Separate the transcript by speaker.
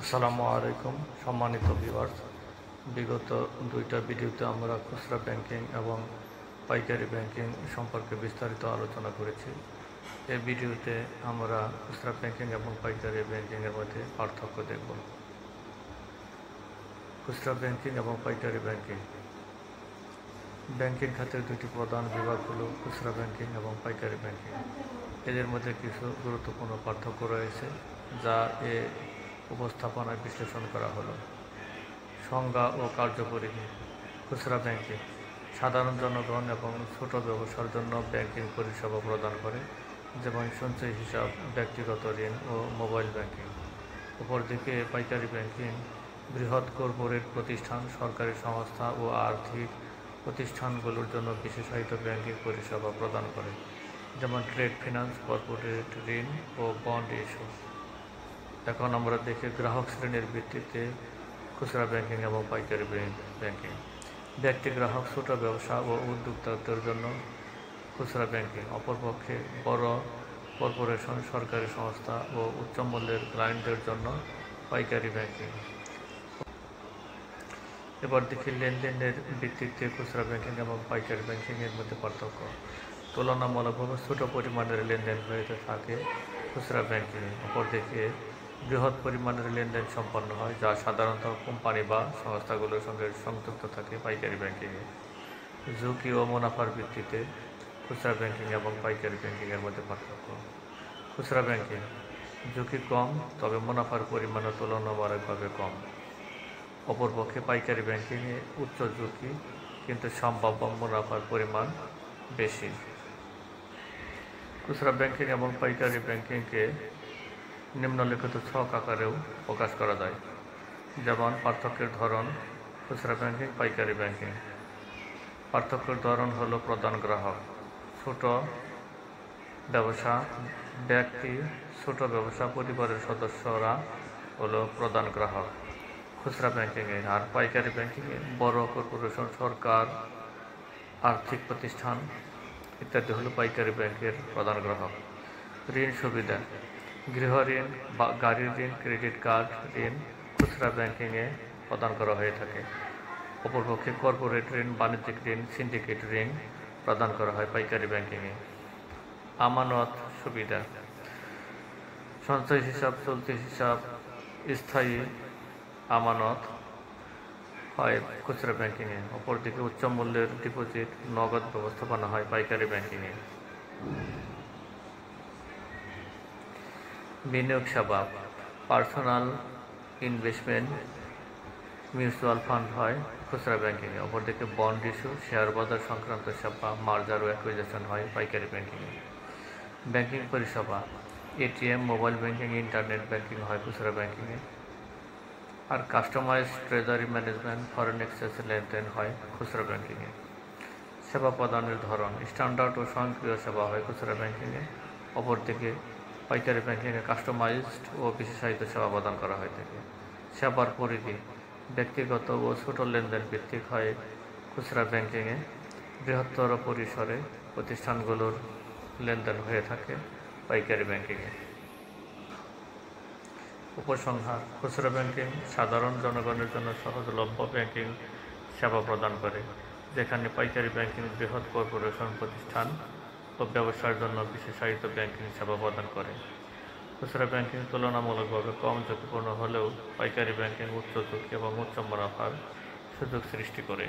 Speaker 1: আসসালামু আলাইকুম সম্মানিত ভিউয়ার্স। বিগত দুইটা ভিডিওতে আমরা খুচরা ব্যাংকিং এবং পাইকারি ব্যাংকিং সম্পর্কে বিস্তারিত আলোচনা করেছি। এই ভিডিওতে আমরা খুচরা ব্যাংকিং এবং পাইকারি ব্যাংকিংয়ের মধ্যে পার্থক্য দেখব। খুচরা ব্যাংকিং এবং পাইকারি ব্যাংকিং ব্যাংকিং খাতের দুটি প্রধান বিভাগ হল খুচরা ব্যাংকিং এবং পাইকারি ব্যাংকিং। এদের মধ্যে কিছু গুরুত্বপূর্ণ পার্থক্য রয়েছে যা উপস্থাপনায় বিশ্লেষণ করা হলো। সংজ্ঞা ও কার্যপরিধি। খুচরা ব্যাংকিং সাধারণ জনগণ এবং ছোট ব্যবসার জন্য ব্যাংকিং পরিষেবা প্রদান করে, যেমন সঞ্চয় হিসাব, ব্যক্তিগত ঋণ ও মোবাইল ব্যাংকিং। অপরদিকে পাইকারি ব্যাংকিং বৃহৎ কর্পোরেট প্রতিষ্ঠান, সরকারি সংস্থা ও আর্থিক প্রতিষ্ঠানগুলোর জন্য বিশেষায়িত ব্যাংকিং পরিষেবা প্রদান করে, যেমন ট্রেড ফিন্যান্স, কর্পোরেট ঋণ ও বন্ড ইস্যু। এখন আমরা দেখি গ্রাহক শ্রেণীর ভিত্তিতে খুচরা ব্যাংকিং এবং পাইকারি ব্যাংকিং। ব্যক্তি গ্রাহক, ছোট ব্যবসা ও উদ্যোক্তাদের জন্য খুচরা ব্যাংকিং। অপরপক্ষে বড় কর্পোরেশন, সরকারি সংস্থা ও উচ্চ মূল্যের ক্লায়েন্টদের জন্য পাইকারি ব্যাংকিং। এবার দেখি লেনদেনের ভিত্তিতে খুচরা ব্যাংকিং এবং পাইকারি ব্যাংকিংয়ের মধ্যে পার্থক্য। তুলনামূলকভাবে ছোট পরিমাণের লেনদেন হয়ে থাকে খুচরা ব্যাংকিংয়ে। অপরদিকে বৃহৎ পরিমাণের লেনদেন সম্পন্ন হয়, যা সাধারণত কোম্পানি বা সংস্থাগুলোর সঙ্গে সংযুক্ত থাকে পাইকারি ব্যাংকিংয়ে। ঝুঁকি ও মুনাফার ভিত্তিতে খুচরা ব্যাংকিং এবং পাইকারি ব্যাংকিংয়ের মধ্যে পার্থক্য। খুচরা ব্যাংকিং ঝুঁকি কম, তবে মুনাফার পরিমাণও তুলনামূলকভাবে কম। অপরপক্ষে পাইকারি ব্যাংকিংয়ে উচ্চ ঝুঁকি কিন্তু সম্ভাব্য মুনাফার পরিমাণ বেশি। খুচরা ব্যাংকিং এবং পাইকারি ব্যাংকিংকে নিম্নলিখিত ছক আকারেও প্রকাশ করা যায়, যেমন পার্থক্যের ধরন। খুচরা ব্যাংকিং, পাইকারি ব্যাংকিং। পার্থক্যের ধরন হলো প্রধান গ্রাহক। ছোট ব্যবসা ব্যক্তি, ছোট ব্যবসা পরিবারের সদস্যরা হলো প্রধান গ্রাহক খুচরা ব্যাংকিংয়ে। আর পাইকারি ব্যাংকিংয়ে বড় কর্পোরেশন, সরকার, আর্থিক প্রতিষ্ঠান ইত্যাদি হলো পাইকারি ব্যাংকের প্রধান গ্রাহক। ঋণ সুবিধা। গৃহ ঋণ, গাড়ির ঋণ, ক্রেডিট কার্ড ঋণ খুচরা ব্যাংকিংয়ে প্রদান করা হয়ে থাকে। অপরপক্ষে কর্পোরেট ঋণ, বাণিজ্যিক ঋণ, সিন্ডিকেট ঋণ প্রদান করা হয় পাইকারি ব্যাংকিংয়ে। আমানত সুবিধা। সঞ্চয় হিসাব, চলতি হিসাব, স্থায়ী আমানত হয় খুচরা ব্যাংকিংয়ে। অপরদিকে উচ্চ মূল্যের ডিপোজিট, নগদ ব্যবস্থাপনা হয় পাইকারি ব্যাংকিংয়ে। বিনিয়োগ সেবা। পার্সোনাল ইনভেস্টমেন্ট, মিউচুয়াল ফান্ড হয় খুচরা ব্যাংকিংয়ে। অপরদিকে বন্ড ইস্যু, শেয়ার বাজার সংক্রান্ত সেবা, মার্জার ও অ্যাকুইজিশন হয় পাইকারি ব্যাংকিংয়ে। ব্যাংকিং পরিষেবা। ATM, mobile banking, internet banking হয় খুচরা ব্যাংকিংয়ে। আর customise treasury management, foreign exchange লেনদেন হয় খুচরা ব্যাংকিংয়ে। সেবা প্রদানের ধরন। স্ট্যান্ডার্ড ও স্বয়ংক্রিয় সেবা হয় খুচরা ব্যাংকিংয়ে। অপরদিকে পাইকারি ব্যাংকিংয়ে কাস্টমাইজড ও বিশেষায়িত সেবা প্রদান করা হয়ে থাকে। সেবার পরিধি। ব্যক্তিগত ও ছোট লেনদেন ভিত্তিক হয় খুচরা ব্যাংকিংয়ে। বৃহত্তর পরিসরে প্রতিষ্ঠানগুলোর লেনদেন হয়ে থাকে পাইকারি ব্যাংকিংয়ে। উপসংহার। খুচরা ব্যাংকিং সাধারণ জনগণের জন্য সহজলভ্য ব্যাংকিং সেবা প্রদান করে, যেখানে পাইকারি ব্যাংকিং বৃহৎ কর্পোরেশন, প্রতিষ্ঠান ও ব্যবসার জন্য বিশেষায়িত ব্যাংকিং সেবা প্রদান করে। খুচরা ব্যাংকিং তুলনামূলকভাবে কম ঝুঁকিপূর্ণ হলেও পাইকারি ব্যাংকিং উচ্চ ঝুঁকি এবং উচ্চ মুনাফার সুযোগ সৃষ্টি করে।